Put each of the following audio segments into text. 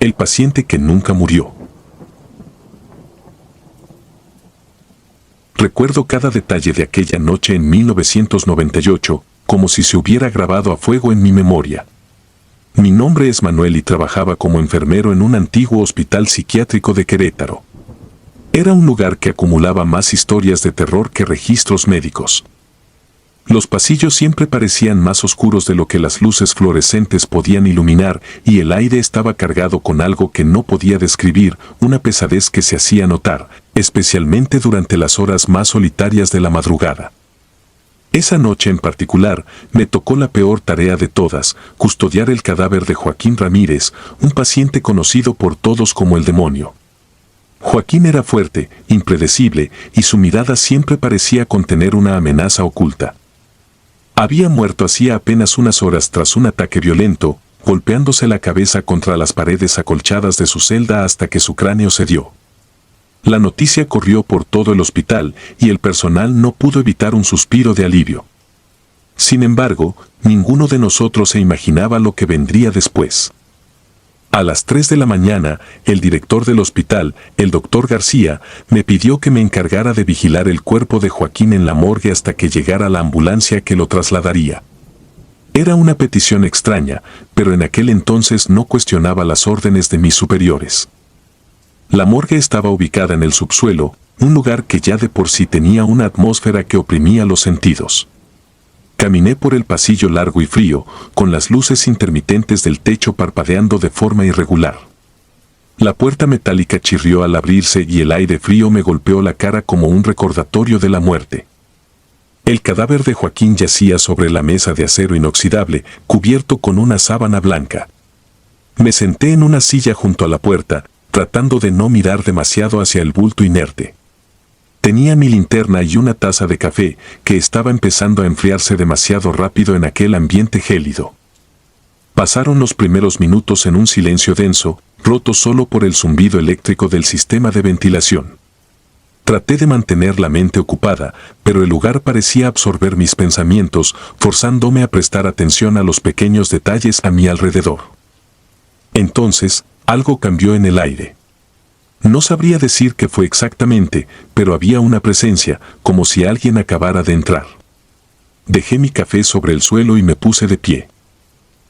El paciente que nunca murió. Recuerdo cada detalle de aquella noche en 1998, como si se hubiera grabado a fuego en mi memoria. Mi nombre es Manuel y trabajaba como enfermero en un antiguo hospital psiquiátrico de Querétaro. Era un lugar que acumulaba más historias de terror que registros médicos. Los pasillos siempre parecían más oscuros de lo que las luces fluorescentes podían iluminar y el aire estaba cargado con algo que no podía describir, una pesadez que se hacía notar, especialmente durante las horas más solitarias de la madrugada. Esa noche en particular, me tocó la peor tarea de todas, custodiar el cadáver de Joaquín Ramírez, un paciente conocido por todos como el demonio. Joaquín era fuerte, impredecible, y su mirada siempre parecía contener una amenaza oculta. Había muerto hacía apenas unas horas tras un ataque violento, golpeándose la cabeza contra las paredes acolchadas de su celda hasta que su cráneo cedió. La noticia corrió por todo el hospital y el personal no pudo evitar un suspiro de alivio. Sin embargo, ninguno de nosotros se imaginaba lo que vendría después. A las 3 de la mañana, el director del hospital, el doctor García, me pidió que me encargara de vigilar el cuerpo de Joaquín en la morgue hasta que llegara la ambulancia que lo trasladaría. Era una petición extraña, pero en aquel entonces no cuestionaba las órdenes de mis superiores. La morgue estaba ubicada en el subsuelo, un lugar que ya de por sí tenía una atmósfera que oprimía los sentidos. Caminé por el pasillo largo y frío, con las luces intermitentes del techo parpadeando de forma irregular. La puerta metálica chirrió al abrirse y el aire frío me golpeó la cara como un recordatorio de la muerte. El cadáver de Joaquín yacía sobre la mesa de acero inoxidable, cubierto con una sábana blanca. Me senté en una silla junto a la puerta, tratando de no mirar demasiado hacia el bulto inerte. Tenía mi linterna y una taza de café, que estaba empezando a enfriarse demasiado rápido en aquel ambiente gélido. Pasaron los primeros minutos en un silencio denso, roto solo por el zumbido eléctrico del sistema de ventilación. Traté de mantener la mente ocupada, pero el lugar parecía absorber mis pensamientos, forzándome a prestar atención a los pequeños detalles a mi alrededor. Entonces, algo cambió en el aire. No sabría decir qué fue exactamente, pero había una presencia, como si alguien acabara de entrar. Dejé mi café sobre el suelo y me puse de pie.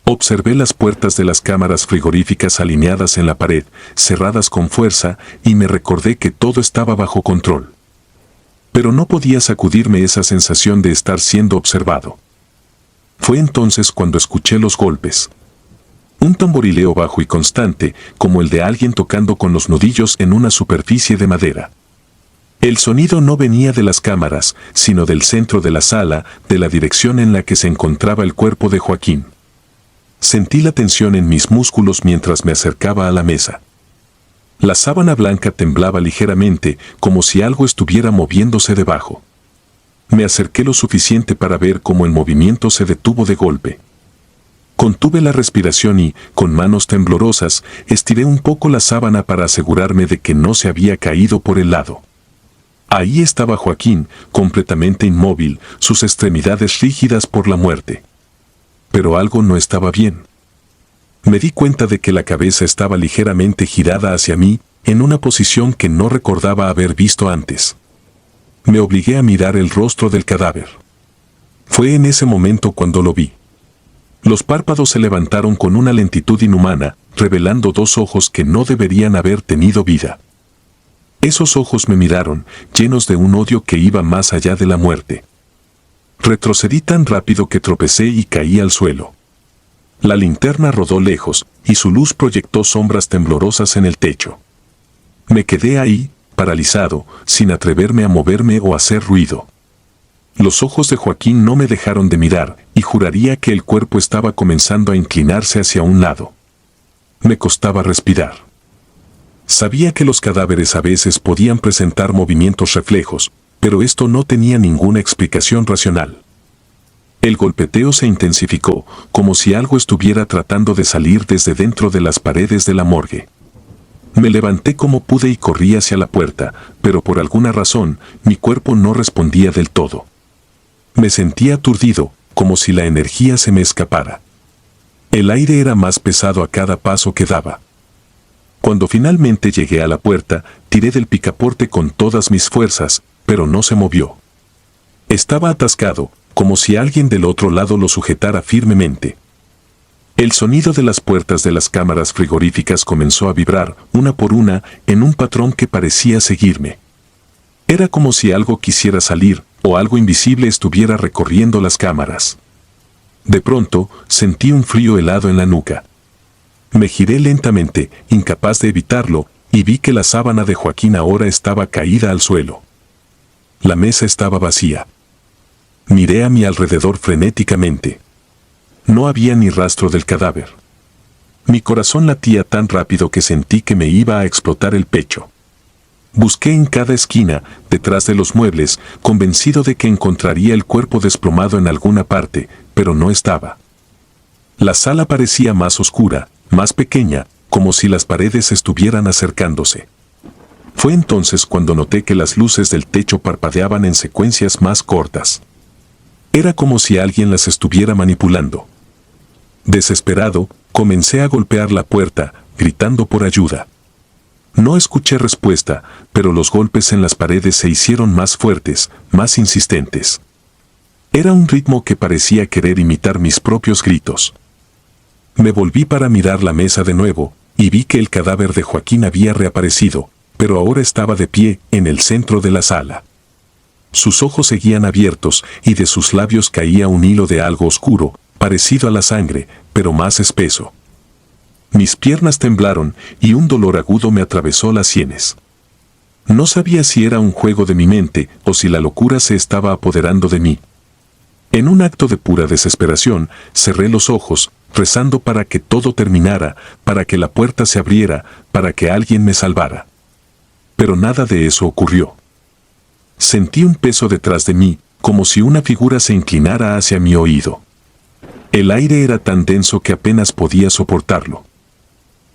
Observé las puertas de las cámaras frigoríficas alineadas en la pared, cerradas con fuerza, y me recordé que todo estaba bajo control. Pero no podía sacudirme esa sensación de estar siendo observado. Fue entonces cuando escuché los golpes. Un tamborileo bajo y constante, como el de alguien tocando con los nudillos en una superficie de madera. El sonido no venía de las cámaras, sino del centro de la sala, de la dirección en la que se encontraba el cuerpo de Joaquín. Sentí la tensión en mis músculos mientras me acercaba a la mesa. La sábana blanca temblaba ligeramente, como si algo estuviera moviéndose debajo. Me acerqué lo suficiente para ver cómo el movimiento se detuvo de golpe. Contuve la respiración y, con manos temblorosas, estiré un poco la sábana para asegurarme de que no se había caído por el lado. Ahí estaba Joaquín, completamente inmóvil, sus extremidades rígidas por la muerte. Pero algo no estaba bien. Me di cuenta de que la cabeza estaba ligeramente girada hacia mí, en una posición que no recordaba haber visto antes. Me obligué a mirar el rostro del cadáver. Fue en ese momento cuando lo vi. Los párpados se levantaron con una lentitud inhumana, revelando dos ojos que no deberían haber tenido vida. Esos ojos me miraron, llenos de un odio que iba más allá de la muerte. Retrocedí tan rápido que tropecé y caí al suelo. La linterna rodó lejos, y su luz proyectó sombras temblorosas en el techo. Me quedé ahí, paralizado, sin atreverme a moverme o hacer ruido. Los ojos de Joaquín no me dejaron de mirar, y juraría que el cuerpo estaba comenzando a inclinarse hacia un lado. Me costaba respirar. Sabía que los cadáveres a veces podían presentar movimientos reflejos, pero esto no tenía ninguna explicación racional. El golpeteo se intensificó, como si algo estuviera tratando de salir desde dentro de las paredes de la morgue. Me levanté como pude y corrí hacia la puerta, pero por alguna razón, mi cuerpo no respondía del todo. Me sentía aturdido, como si la energía se me escapara. El aire era más pesado a cada paso que daba. Cuando finalmente llegué a la puerta, tiré del picaporte con todas mis fuerzas, pero no se movió. Estaba atascado, como si alguien del otro lado lo sujetara firmemente. El sonido de las puertas de las cámaras frigoríficas comenzó a vibrar, una por una, en un patrón que parecía seguirme. Era como si algo quisiera salir, o algo invisible estuviera recorriendo las cámaras. De pronto, sentí un frío helado en la nuca. Me giré lentamente, incapaz de evitarlo, y vi que la sábana de Joaquín ahora estaba caída al suelo. La mesa estaba vacía. Miré a mi alrededor frenéticamente. No había ni rastro del cadáver. Mi corazón latía tan rápido que sentí que me iba a explotar el pecho. Busqué en cada esquina, detrás de los muebles, convencido de que encontraría el cuerpo desplomado en alguna parte, pero no estaba. La sala parecía más oscura, más pequeña, como si las paredes estuvieran acercándose. Fue entonces cuando noté que las luces del techo parpadeaban en secuencias más cortas. Era como si alguien las estuviera manipulando. Desesperado, comencé a golpear la puerta, gritando por ayuda. No escuché respuesta, pero los golpes en las paredes se hicieron más fuertes, más insistentes. Era un ritmo que parecía querer imitar mis propios gritos. Me volví para mirar la mesa de nuevo, y vi que el cadáver de Joaquín había reaparecido, pero ahora estaba de pie, en el centro de la sala. Sus ojos seguían abiertos, y de sus labios caía un hilo de algo oscuro, parecido a la sangre, pero más espeso. Mis piernas temblaron, y un dolor agudo me atravesó las sienes. No sabía si era un juego de mi mente, o si la locura se estaba apoderando de mí. En un acto de pura desesperación, cerré los ojos, rezando para que todo terminara, para que la puerta se abriera, para que alguien me salvara. Pero nada de eso ocurrió. Sentí un peso detrás de mí, como si una figura se inclinara hacia mi oído. El aire era tan denso que apenas podía soportarlo.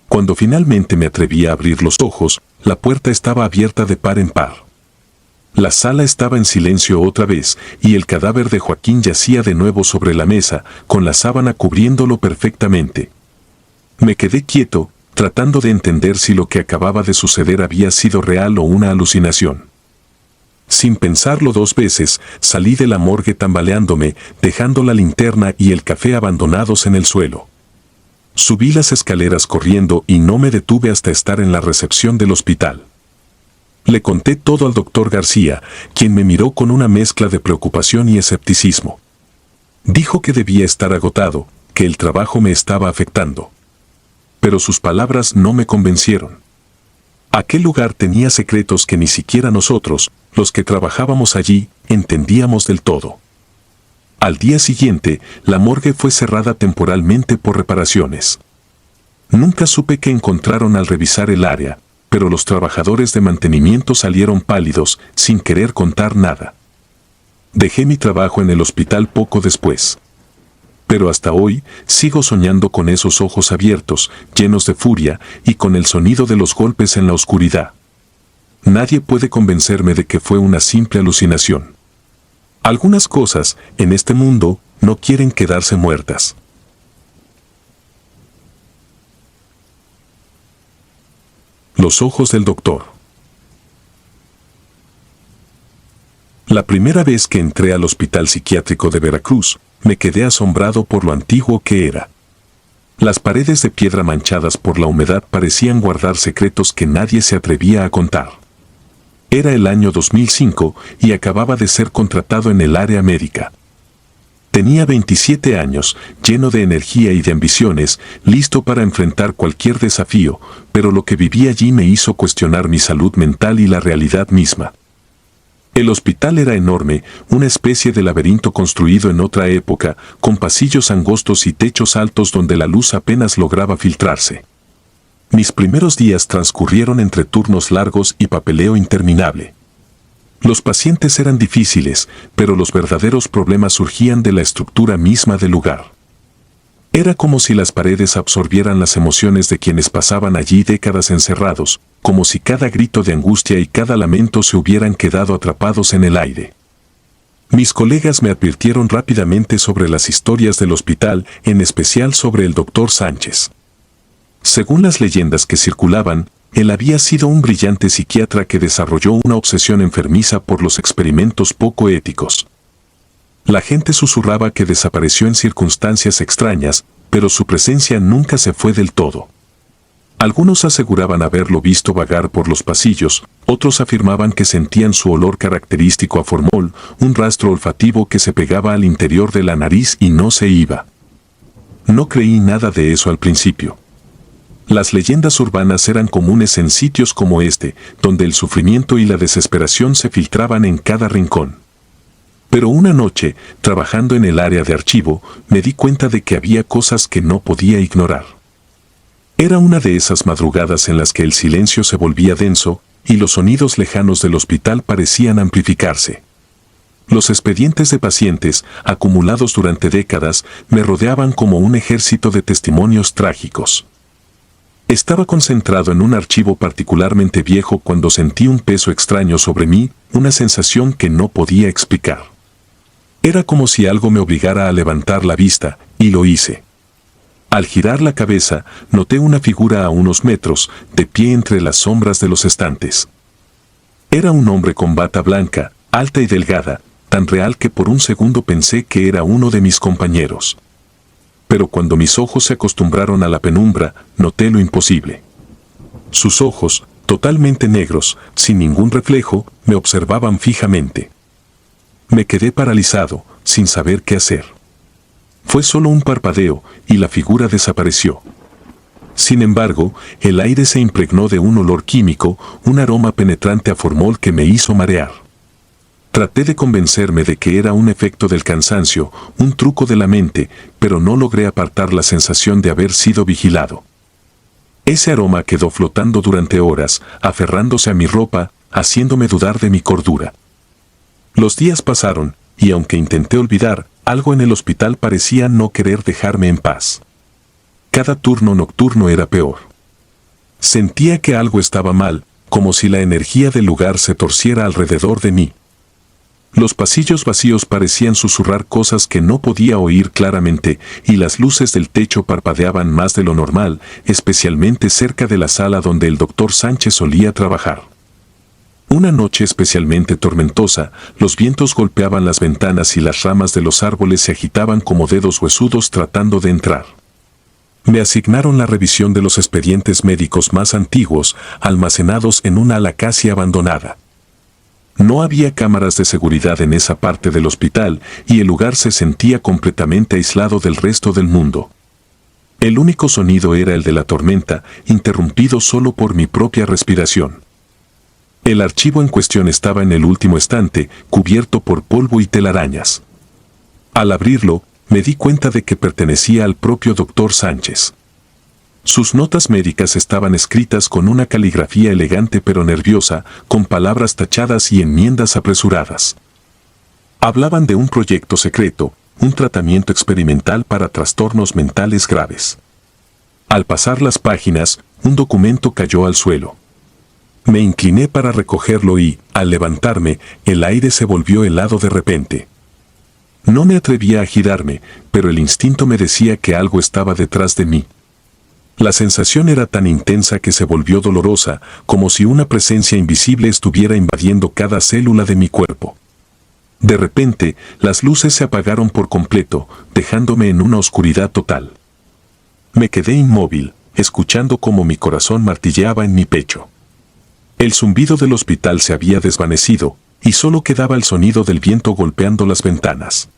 Cuando finalmente me atreví a abrir los ojos, la puerta estaba abierta de par en par. La sala estaba en silencio otra vez, y el cadáver de Joaquín yacía de nuevo sobre la mesa, con la sábana cubriéndolo perfectamente. Me quedé quieto, tratando de entender si lo que acababa de suceder había sido real o una alucinación. Sin pensarlo dos veces, salí de la morgue tambaleándome, dejando la linterna y el café abandonados en el suelo. Subí las escaleras corriendo y no me detuve hasta estar en la recepción del hospital. Le conté todo al doctor García, quien me miró con una mezcla de preocupación y escepticismo. Dijo que debía estar agotado, que el trabajo me estaba afectando. Pero sus palabras no me convencieron. Aquel lugar tenía secretos que ni siquiera nosotros, los que trabajábamos allí, entendíamos del todo. Al día siguiente, la morgue fue cerrada temporalmente por reparaciones. Nunca supe qué encontraron al revisar el área, pero los trabajadores de mantenimiento salieron pálidos, sin querer contar nada. Dejé mi trabajo en el hospital poco después. Pero hasta hoy, sigo soñando con esos ojos abiertos, llenos de furia, y con el sonido de los golpes en la oscuridad. Nadie puede convencerme de que fue una simple alucinación. Algunas cosas, en este mundo, no quieren quedarse muertas. Los ojos del doctor. La primera vez que entré al Hospital Psiquiátrico de Veracruz, me quedé asombrado por lo antiguo que era. Las paredes de piedra manchadas por la humedad parecían guardar secretos que nadie se atrevía a contar. Era el año 2005 y acababa de ser contratado en el área médica. Tenía 27 años, lleno de energía y de ambiciones, listo para enfrentar cualquier desafío, pero lo que viví allí me hizo cuestionar mi salud mental y la realidad misma. El hospital era enorme, una especie de laberinto construido en otra época, con pasillos angostos y techos altos donde la luz apenas lograba filtrarse. Mis primeros días transcurrieron entre turnos largos y papeleo interminable. Los pacientes eran difíciles, pero los verdaderos problemas surgían de la estructura misma del lugar. Era como si las paredes absorbieran las emociones de quienes pasaban allí décadas encerrados, como si cada grito de angustia y cada lamento se hubieran quedado atrapados en el aire. Mis colegas me advirtieron rápidamente sobre las historias del hospital, en especial sobre el doctor Sánchez. Según las leyendas que circulaban, él había sido un brillante psiquiatra que desarrolló una obsesión enfermiza por los experimentos poco éticos. La gente susurraba que desapareció en circunstancias extrañas, pero su presencia nunca se fue del todo. Algunos aseguraban haberlo visto vagar por los pasillos, otros afirmaban que sentían su olor característico a formol, un rastro olfativo que se pegaba al interior de la nariz y no se iba. No creí nada de eso al principio. Las leyendas urbanas eran comunes en sitios como este, donde el sufrimiento y la desesperación se filtraban en cada rincón. Pero una noche, trabajando en el área de archivo, me di cuenta de que había cosas que no podía ignorar. Era una de esas madrugadas en las que el silencio se volvía denso y los sonidos lejanos del hospital parecían amplificarse. Los expedientes de pacientes, acumulados durante décadas, me rodeaban como un ejército de testimonios trágicos. Estaba concentrado en un archivo particularmente viejo cuando sentí un peso extraño sobre mí, una sensación que no podía explicar. Era como si algo me obligara a levantar la vista, y lo hice. Al girar la cabeza, noté una figura a unos metros, de pie entre las sombras de los estantes. Era un hombre con bata blanca, alta y delgada, tan real que por un segundo pensé que era uno de mis compañeros. Pero cuando mis ojos se acostumbraron a la penumbra, noté lo imposible. Sus ojos, totalmente negros, sin ningún reflejo, me observaban fijamente. Me quedé paralizado, sin saber qué hacer. Fue solo un parpadeo, y la figura desapareció. Sin embargo, el aire se impregnó de un olor químico, un aroma penetrante a formol que me hizo marear. Traté de convencerme de que era un efecto del cansancio, un truco de la mente, pero no logré apartar la sensación de haber sido vigilado. Ese aroma quedó flotando durante horas, aferrándose a mi ropa, haciéndome dudar de mi cordura. Los días pasaron, y aunque intenté olvidar, algo en el hospital parecía no querer dejarme en paz. Cada turno nocturno era peor. Sentía que algo estaba mal, como si la energía del lugar se torciera alrededor de mí. Los pasillos vacíos parecían susurrar cosas que no podía oír claramente, y las luces del techo parpadeaban más de lo normal, especialmente cerca de la sala donde el doctor Sánchez solía trabajar. Una noche especialmente tormentosa, los vientos golpeaban las ventanas y las ramas de los árboles se agitaban como dedos huesudos tratando de entrar. Me asignaron la revisión de los expedientes médicos más antiguos, almacenados en una ala casi abandonada. No había cámaras de seguridad en esa parte del hospital y el lugar se sentía completamente aislado del resto del mundo. El único sonido era el de la tormenta, interrumpido solo por mi propia respiración. El archivo en cuestión estaba en el último estante, cubierto por polvo y telarañas. Al abrirlo, me di cuenta de que pertenecía al propio doctor Sánchez. Sus notas médicas estaban escritas con una caligrafía elegante pero nerviosa, con palabras tachadas y enmiendas apresuradas. Hablaban de un proyecto secreto, un tratamiento experimental para trastornos mentales graves. Al pasar las páginas, un documento cayó al suelo. Me incliné para recogerlo y, al levantarme, el aire se volvió helado de repente. No me atrevía a girarme, pero el instinto me decía que algo estaba detrás de mí. La sensación era tan intensa que se volvió dolorosa, como si una presencia invisible estuviera invadiendo cada célula de mi cuerpo. De repente, las luces se apagaron por completo, dejándome en una oscuridad total. Me quedé inmóvil, escuchando cómo mi corazón martilleaba en mi pecho. El zumbido del hospital se había desvanecido, y solo quedaba el sonido del viento golpeando las ventanas.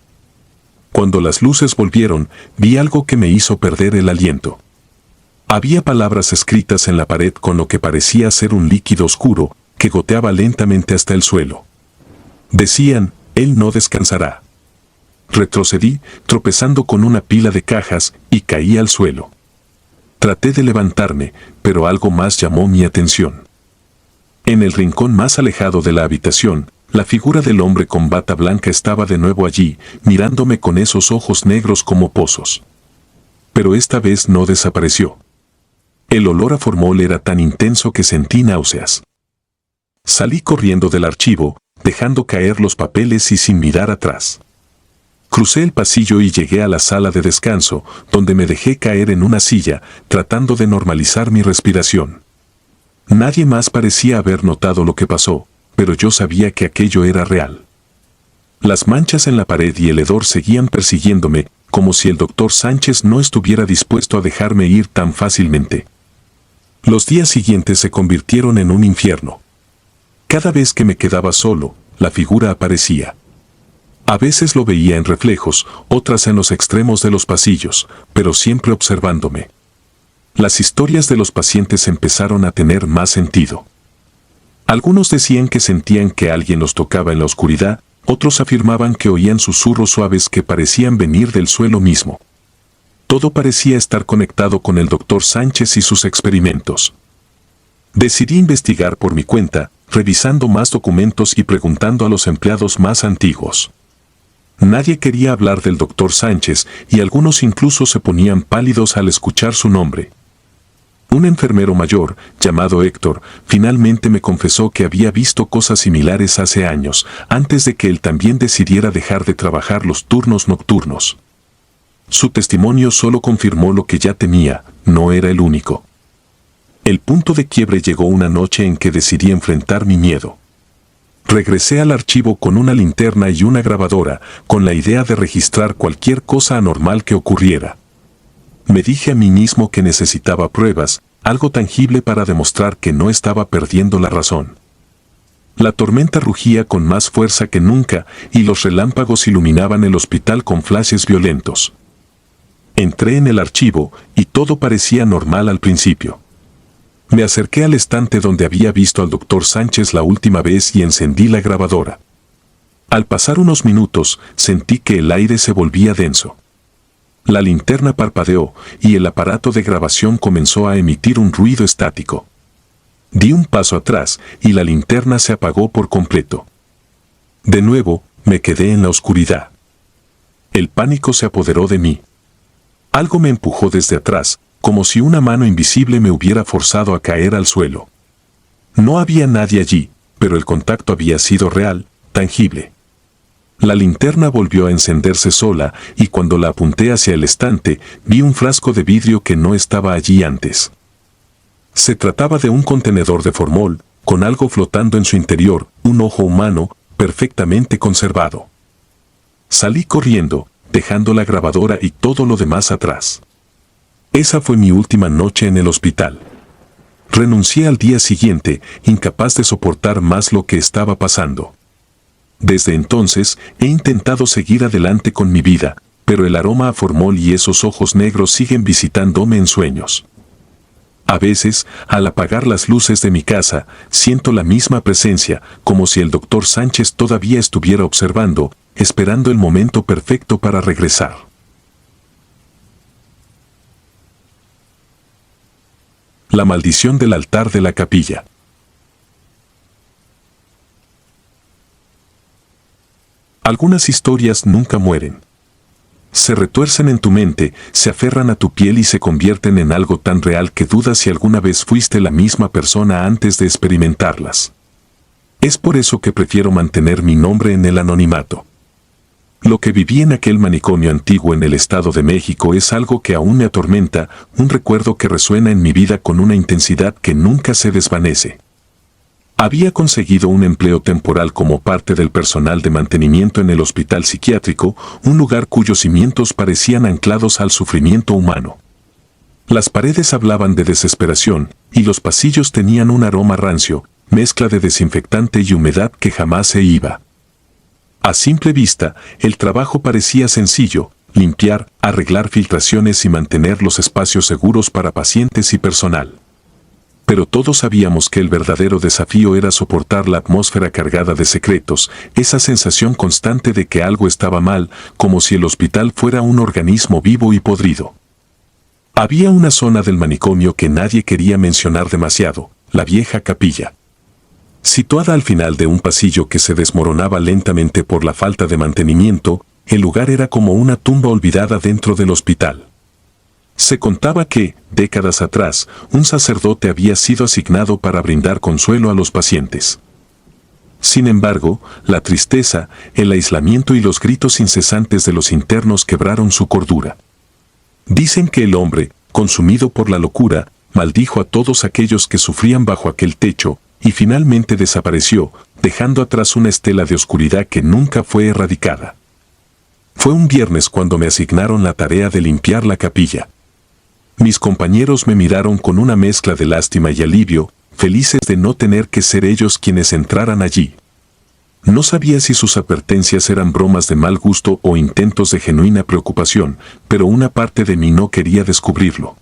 Cuando las luces volvieron, vi algo que me hizo perder el aliento. Había palabras escritas en la pared con lo que parecía ser un líquido oscuro, que goteaba lentamente hasta el suelo. Decían, él no descansará. Retrocedí, tropezando con una pila de cajas, y caí al suelo. Traté de levantarme, pero algo más llamó mi atención. En el rincón más alejado de la habitación, la figura del hombre con bata blanca estaba de nuevo allí, mirándome con esos ojos negros como pozos. Pero esta vez no desapareció. El olor a formol era tan intenso que sentí náuseas. Salí corriendo del archivo, dejando caer los papeles y sin mirar atrás. Crucé el pasillo y llegué a la sala de descanso, donde me dejé caer en una silla, tratando de normalizar mi respiración. Nadie más parecía haber notado lo que pasó, pero yo sabía que aquello era real. Las manchas en la pared y el hedor seguían persiguiéndome, como si el doctor Sánchez no estuviera dispuesto a dejarme ir tan fácilmente. Los días siguientes se convirtieron en un infierno. Cada vez que me quedaba solo, la figura aparecía. A veces lo veía en reflejos, otras en los extremos de los pasillos, pero siempre observándome. Las historias de los pacientes empezaron a tener más sentido. Algunos decían que sentían que alguien los tocaba en la oscuridad, otros afirmaban que oían susurros suaves que parecían venir del suelo mismo. Todo parecía estar conectado con el doctor Sánchez y sus experimentos. Decidí investigar por mi cuenta, revisando más documentos y preguntando a los empleados más antiguos. Nadie quería hablar del doctor Sánchez y algunos incluso se ponían pálidos al escuchar su nombre. Un enfermero mayor, llamado Héctor, finalmente me confesó que había visto cosas similares hace años, antes de que él también decidiera dejar de trabajar los turnos nocturnos. Su testimonio solo confirmó lo que ya temía, no era el único. El punto de quiebre llegó una noche en que decidí enfrentar mi miedo. Regresé al archivo con una linterna y una grabadora, con la idea de registrar cualquier cosa anormal que ocurriera. Me dije a mí mismo que necesitaba pruebas, algo tangible para demostrar que no estaba perdiendo la razón. La tormenta rugía con más fuerza que nunca y los relámpagos iluminaban el hospital con flashes violentos. Entré en el archivo y todo parecía normal al principio. Me acerqué al estante donde había visto al doctor Sánchez la última vez y encendí la grabadora. Al pasar unos minutos, sentí que el aire se volvía denso. La linterna parpadeó y el aparato de grabación comenzó a emitir un ruido estático. Di un paso atrás y la linterna se apagó por completo. De nuevo, me quedé en la oscuridad. El pánico se apoderó de mí. Algo me empujó desde atrás, como si una mano invisible me hubiera forzado a caer al suelo. No había nadie allí, pero el contacto había sido real, tangible. La linterna volvió a encenderse sola y cuando la apunté hacia el estante, vi un frasco de vidrio que no estaba allí antes. Se trataba de un contenedor de formol, con algo flotando en su interior, un ojo humano, perfectamente conservado. Salí corriendo, dejando la grabadora y todo lo demás atrás. Esa fue mi última noche en el hospital. Renuncié al día siguiente, incapaz de soportar más lo que estaba pasando. Desde entonces, he intentado seguir adelante con mi vida, pero el aroma a formol y esos ojos negros siguen visitándome en sueños. A veces, al apagar las luces de mi casa, siento la misma presencia, como si el doctor Sánchez todavía estuviera observando, esperando el momento perfecto para regresar. La maldición del altar de la capilla. Algunas historias nunca mueren. Se retuercen en tu mente, se aferran a tu piel y se convierten en algo tan real que dudas si alguna vez fuiste la misma persona antes de experimentarlas. Es por eso que prefiero mantener mi nombre en el anonimato. Lo que viví en aquel manicomio antiguo en el Estado de México es algo que aún me atormenta, un recuerdo que resuena en mi vida con una intensidad que nunca se desvanece. Había conseguido un empleo temporal como parte del personal de mantenimiento en el hospital psiquiátrico, un lugar cuyos cimientos parecían anclados al sufrimiento humano. Las paredes hablaban de desesperación, y los pasillos tenían un aroma rancio, mezcla de desinfectante y humedad que jamás se iba. A simple vista, el trabajo parecía sencillo: limpiar, arreglar filtraciones y mantener los espacios seguros para pacientes y personal. Pero todos sabíamos que el verdadero desafío era soportar la atmósfera cargada de secretos, esa sensación constante de que algo estaba mal, como si el hospital fuera un organismo vivo y podrido. Había una zona del manicomio que nadie quería mencionar demasiado: la vieja capilla. Situada al final de un pasillo que se desmoronaba lentamente por la falta de mantenimiento, el lugar era como una tumba olvidada dentro del hospital. Se contaba que, décadas atrás, un sacerdote había sido asignado para brindar consuelo a los pacientes. Sin embargo, la tristeza, el aislamiento y los gritos incesantes de los internos quebraron su cordura. Dicen que el hombre, consumido por la locura, maldijo a todos aquellos que sufrían bajo aquel techo, y finalmente desapareció, dejando atrás una estela de oscuridad que nunca fue erradicada. Fue un viernes cuando me asignaron la tarea de limpiar la capilla. Mis compañeros me miraron con una mezcla de lástima y alivio, felices de no tener que ser ellos quienes entraran allí. No sabía si sus advertencias eran bromas de mal gusto o intentos de genuina preocupación, pero una parte de mí no quería descubrirlo.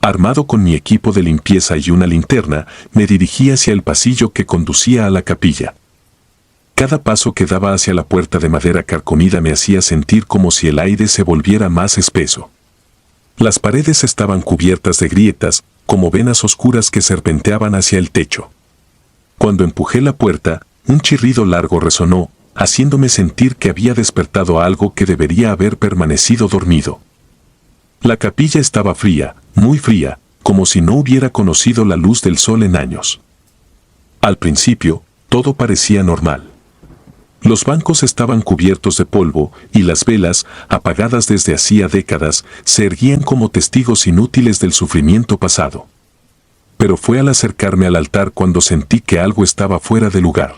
Armado con mi equipo de limpieza y una linterna, me dirigí hacia el pasillo que conducía a la capilla. Cada paso que daba hacia la puerta de madera carcomida me hacía sentir como si el aire se volviera más espeso. Las paredes estaban cubiertas de grietas, como venas oscuras que serpenteaban hacia el techo. Cuando empujé la puerta, un chirrido largo resonó, haciéndome sentir que había despertado algo que debería haber permanecido dormido. La capilla estaba fría, muy fría, como si no hubiera conocido la luz del sol en años. Al principio, todo parecía normal. Los bancos estaban cubiertos de polvo y las velas, apagadas desde hacía décadas, se erguían como testigos inútiles del sufrimiento pasado. Pero fue al acercarme al altar cuando sentí que algo estaba fuera de lugar.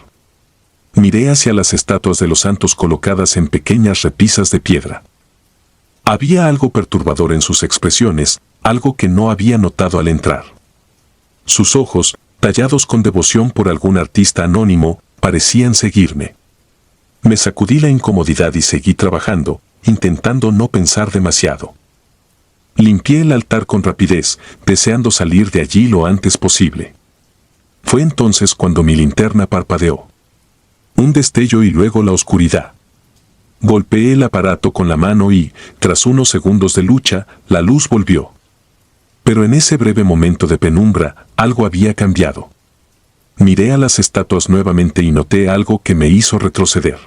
Miré hacia las estatuas de los santos colocadas en pequeñas repisas de piedra. Había algo perturbador en sus expresiones, algo que no había notado al entrar. Sus ojos, tallados con devoción por algún artista anónimo, parecían seguirme. Me sacudí la incomodidad y seguí trabajando, intentando no pensar demasiado. Limpié el altar con rapidez, deseando salir de allí lo antes posible. Fue entonces cuando mi linterna parpadeó. Un destello y luego la oscuridad. Golpeé el aparato con la mano y, tras unos segundos de lucha, la luz volvió. Pero en ese breve momento de penumbra, algo había cambiado. Miré a las estatuas nuevamente y noté algo que me hizo retroceder.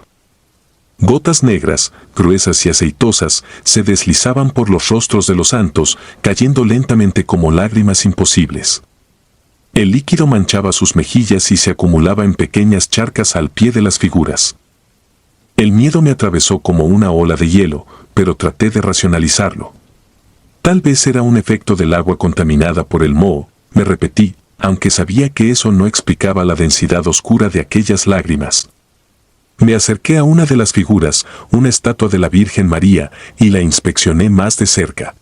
Gotas negras, gruesas y aceitosas, se deslizaban por los rostros de los santos, cayendo lentamente como lágrimas imposibles. El líquido manchaba sus mejillas y se acumulaba en pequeñas charcas al pie de las figuras. El miedo me atravesó como una ola de hielo, pero traté de racionalizarlo. Tal vez era un efecto del agua contaminada por el moho, me repetí, aunque sabía que eso no explicaba la densidad oscura de aquellas lágrimas. Me acerqué a una de las figuras, una estatua de la Virgen María, y la inspeccioné más de cerca.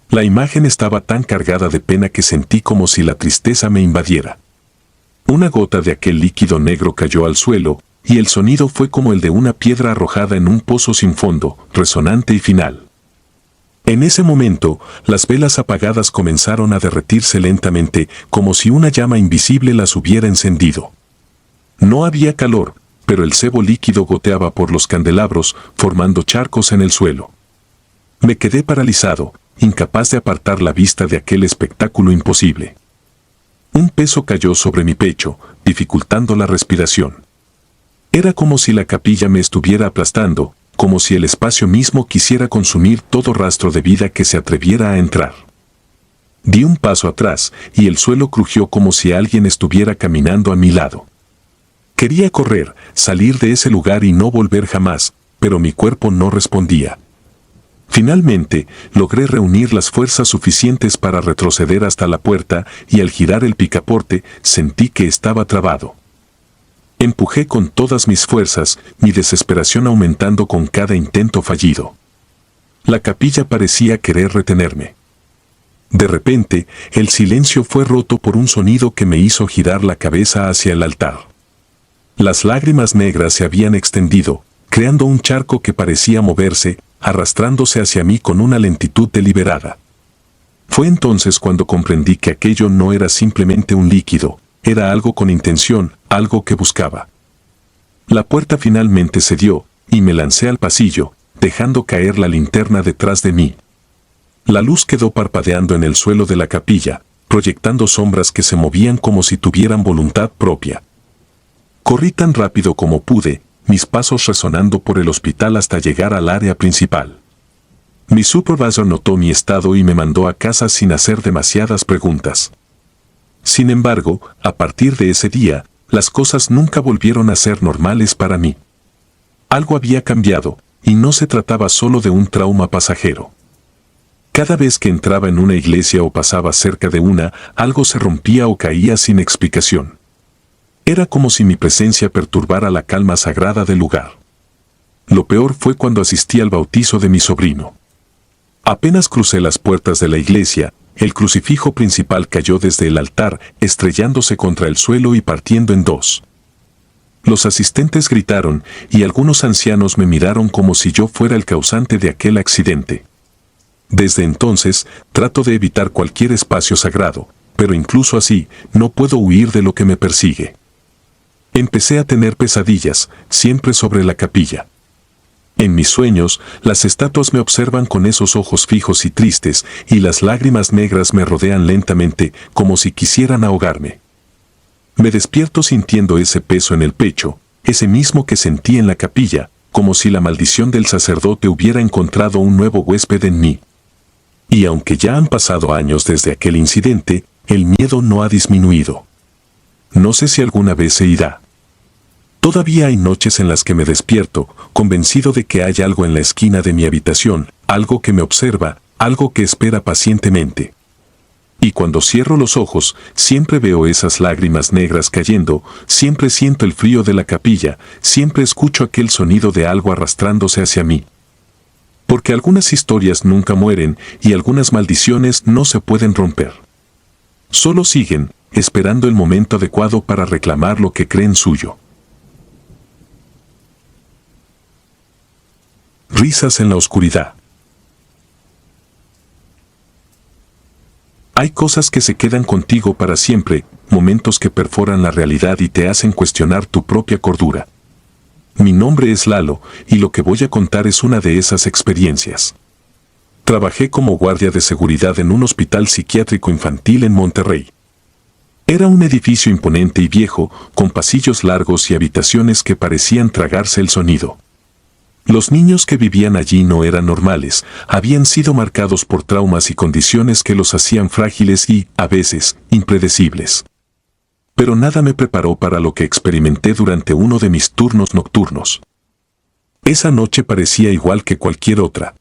La imagen estaba tan cargada de pena que sentí como si la tristeza me invadiera. Una gota de aquel líquido negro cayó al suelo, y el sonido fue como el de una piedra arrojada en un pozo sin fondo, resonante y final. En ese momento, las velas apagadas comenzaron a derretirse lentamente, como si una llama invisible las hubiera encendido. No había calor, pero el sebo líquido goteaba por los candelabros, formando charcos en el suelo. Me quedé paralizado, incapaz de apartar la vista de aquel espectáculo imposible. Un peso cayó sobre mi pecho, dificultando la respiración. Era como si la capilla me estuviera aplastando, como si el espacio mismo quisiera consumir todo rastro de vida que se atreviera a entrar. Di un paso atrás, y el suelo crujió como si alguien estuviera caminando a mi lado. Quería correr, salir de ese lugar y no volver jamás, pero mi cuerpo no respondía. Finalmente, logré reunir las fuerzas suficientes para retroceder hasta la puerta y al girar el picaporte, sentí que estaba trabado. Empujé con todas mis fuerzas, mi desesperación aumentando con cada intento fallido. La capilla parecía querer retenerme. De repente, el silencio fue roto por un sonido que me hizo girar la cabeza hacia el altar. Las lágrimas negras se habían extendido, creando un charco que parecía moverse, arrastrándose hacia mí con una lentitud deliberada. Fue entonces cuando comprendí que aquello no era simplemente un líquido, era algo con intención, algo que buscaba. La puerta finalmente cedió, y me lancé al pasillo, dejando caer la linterna detrás de mí. La luz quedó parpadeando en el suelo de la capilla, proyectando sombras que se movían como si tuvieran voluntad propia. Corrí tan rápido como pude, mis pasos resonando por el hospital hasta llegar al área principal. Mi supervisor notó mi estado y me mandó a casa sin hacer demasiadas preguntas. Sin embargo, a partir de ese día, las cosas nunca volvieron a ser normales para mí. Algo había cambiado, y no se trataba solo de un trauma pasajero. Cada vez que entraba en una iglesia o pasaba cerca de una, algo se rompía o caía sin explicación. Era como si mi presencia perturbara la calma sagrada del lugar. Lo peor fue cuando asistí al bautizo de mi sobrino. Apenas crucé las puertas de la iglesia, el crucifijo principal cayó desde el altar, estrellándose contra el suelo y partiendo en dos. Los asistentes gritaron, y algunos ancianos me miraron como si yo fuera el causante de aquel accidente. Desde entonces, trato de evitar cualquier espacio sagrado, pero incluso así, no puedo huir de lo que me persigue. Empecé a tener pesadillas, siempre sobre la capilla. En mis sueños, las estatuas me observan con esos ojos fijos y tristes, y las lágrimas negras me rodean lentamente, como si quisieran ahogarme. Me despierto sintiendo ese peso en el pecho, ese mismo que sentí en la capilla, como si la maldición del sacerdote hubiera encontrado un nuevo huésped en mí. Y aunque ya han pasado años desde aquel incidente, el miedo no ha disminuido. No sé si alguna vez se irá. Todavía hay noches en las que me despierto, convencido de que hay algo en la esquina de mi habitación, algo que me observa, algo que espera pacientemente. Y cuando cierro los ojos, siempre veo esas lágrimas negras cayendo, siempre siento el frío de la capilla, siempre escucho aquel sonido de algo arrastrándose hacia mí. Porque algunas historias nunca mueren y algunas maldiciones no se pueden romper. Solo siguen, esperando el momento adecuado para reclamar lo que creen suyo. Risas en la oscuridad. Hay cosas que se quedan contigo para siempre, momentos que perforan la realidad y te hacen cuestionar tu propia cordura. Mi nombre es Lalo, y lo que voy a contar es una de esas experiencias. Trabajé como guardia de seguridad en un hospital psiquiátrico infantil en Monterrey. Era un edificio imponente y viejo, con pasillos largos y habitaciones que parecían tragarse el sonido. Los niños que vivían allí no eran normales, habían sido marcados por traumas y condiciones que los hacían frágiles y, a veces, impredecibles. Pero nada me preparó para lo que experimenté durante uno de mis turnos nocturnos. Esa noche parecía igual que cualquier otra.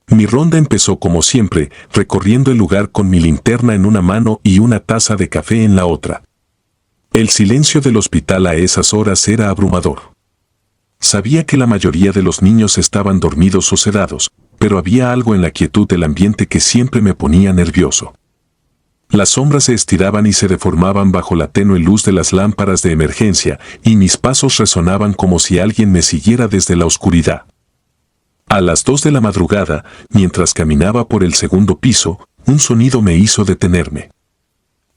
Mi ronda empezó como siempre, recorriendo el lugar con mi linterna en una mano y una taza de café en la otra. El silencio del hospital a esas horas era abrumador. Sabía que la mayoría de los niños estaban dormidos o sedados, pero había algo en la quietud del ambiente que siempre me ponía nervioso. Las sombras se estiraban y se deformaban bajo la tenue luz de las lámparas de emergencia, y mis pasos resonaban como si alguien me siguiera desde la oscuridad. A las 2 de la madrugada, mientras caminaba por el segundo piso, un sonido me hizo detenerme.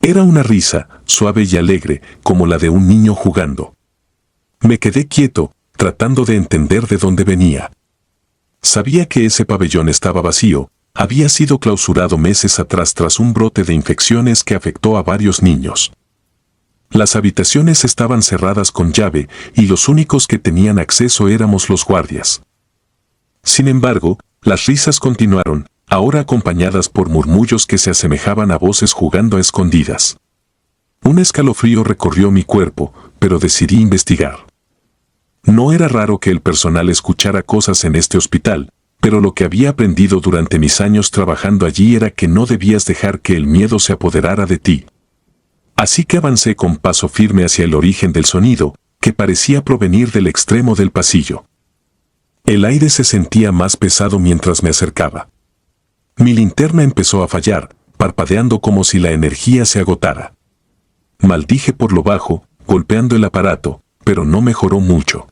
Era una risa, suave y alegre, como la de un niño jugando. Me quedé quieto, tratando de entender de dónde venía. Sabía que ese pabellón estaba vacío, había sido clausurado meses atrás tras un brote de infecciones que afectó a varios niños. Las habitaciones estaban cerradas con llave y los únicos que tenían acceso éramos los guardias. Sin embargo, las risas continuaron, ahora acompañadas por murmullos que se asemejaban a voces jugando a escondidas. Un escalofrío recorrió mi cuerpo, pero decidí investigar. No era raro que el personal escuchara cosas en este hospital, pero lo que había aprendido durante mis años trabajando allí era que no debías dejar que el miedo se apoderara de ti. Así que avancé con paso firme hacia el origen del sonido, que parecía provenir del extremo del pasillo. El aire se sentía más pesado mientras me acercaba. Mi linterna empezó a fallar, parpadeando como si la energía se agotara. Maldije por lo bajo, golpeando el aparato, pero no mejoró mucho.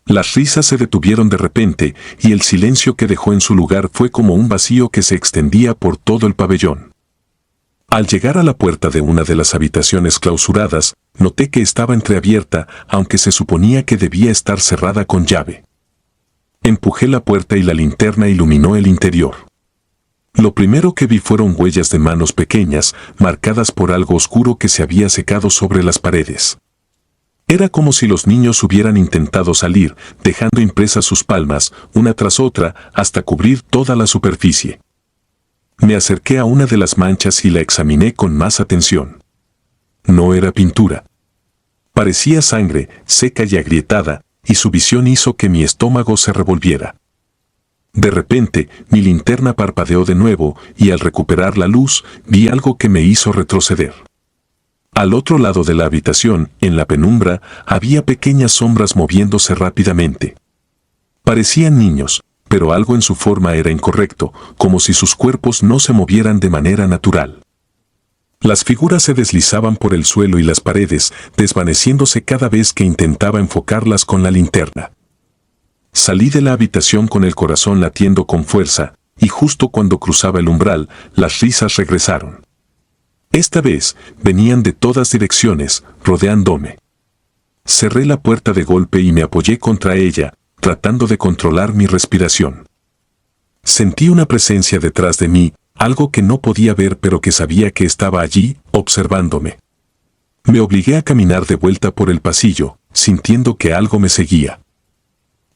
Las risas se detuvieron de repente, y el silencio que dejó en su lugar fue como un vacío que se extendía por todo el pabellón. Al llegar a la puerta de una de las habitaciones clausuradas, noté que estaba entreabierta, aunque se suponía que debía estar cerrada con llave. Empujé la puerta y la linterna iluminó el interior. Lo primero que vi fueron huellas de manos pequeñas, marcadas por algo oscuro que se había secado sobre las paredes. Era como si los niños hubieran intentado salir, dejando impresas sus palmas, una tras otra, hasta cubrir toda la superficie. Me acerqué a una de las manchas y la examiné con más atención. No era pintura. Parecía sangre, seca y agrietada, y su visión hizo que mi estómago se revolviera. De repente, mi linterna parpadeó de nuevo, y al recuperar la luz, vi algo que me hizo retroceder. Al otro lado de la habitación, en la penumbra, había pequeñas sombras moviéndose rápidamente. Parecían niños, pero algo en su forma era incorrecto, como si sus cuerpos no se movieran de manera natural. Las figuras se deslizaban por el suelo y las paredes, desvaneciéndose cada vez que intentaba enfocarlas con la linterna. Salí de la habitación con el corazón latiendo con fuerza, y justo cuando cruzaba el umbral, las risas regresaron. Esta vez, venían de todas direcciones, rodeándome. Cerré la puerta de golpe y me apoyé contra ella, tratando de controlar mi respiración. Sentí una presencia detrás de mí, algo que no podía ver pero que sabía que estaba allí, observándome. Me obligué a caminar de vuelta por el pasillo, sintiendo que algo me seguía.